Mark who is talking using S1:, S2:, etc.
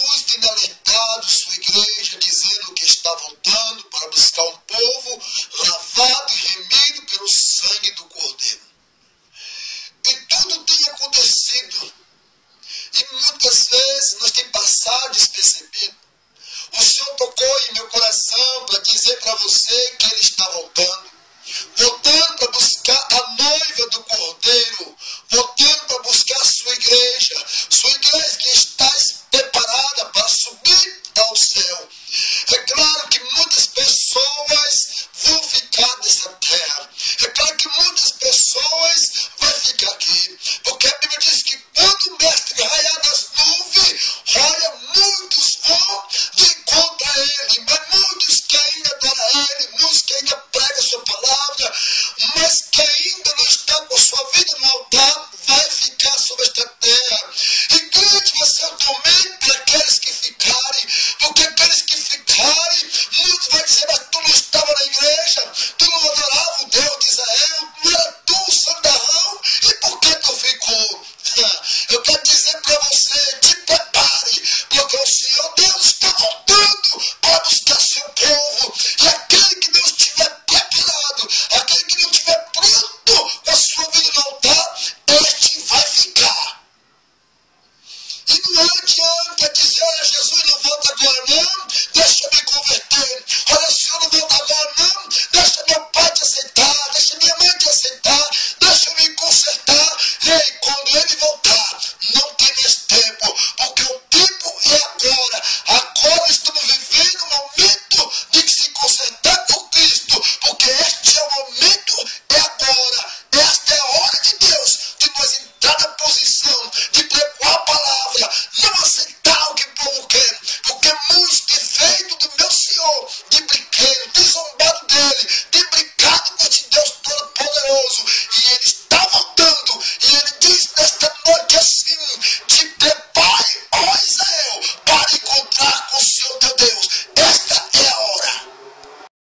S1: Jesus tem alertado sua igreja, dizendo que está voltando para buscar um povo lavado e remido pelo sangue do Cordeiro. E tudo tem acontecido. E muitas vezes nós temos passado despercebido. O Senhor tocou em meu coração para dizer para você que Ele está voltando. Voltando para buscar a noiva do Cordeiro. Voltando para buscar a sua igreja. Sua igreja que está preparada para subir ao céu. É claro que muitas pessoas vão ficar nessa terra. É claro que muitas pessoas vão ficar aqui. Porque a Bíblia diz que quando o mestre raiar nas nuvens, olha, muitos vão de encontro a ele. Mas muitos que ainda adoram a ele, muitos que ainda pregam a sua palavra, mas que ainda não está com sua vida no altar, vai ficar sobre esta terra. E grande vai ser o tormento para aqueles que ficarem. Porque aqueles que ficarem, muitos vão dizer, mas tu não estava na igreja, tu não adorava o Deus de Israel, não era tu o sandarrão, e por que tu ficou? Eu quero dizer para você, te prepare, porque o Senhor Deus está voltando para buscar seu povo. E aquele que não estiver preparado, aquele que não estiver pronto com a sua vida no altar, este vai ficar. E não adianta dizer, olha, Jesus não volta agora não, deixa eu me converter. Olha, o Senhor não volta agora não, deixa meu pai te aceitar, deixa minha mãe te aceitar, deixa eu me consertar. Ei, quando ele voltar, não tem mais tempo, porque o tempo é agora. Agora estamos vivendo um momento de se consertar com Cristo, porque este é o momento, é agora. Esta é a hora de Deus, de nós entrar na posição de pregar a palavra, não aceitar o que o povo quer, porque muitos têm feito do meu Senhor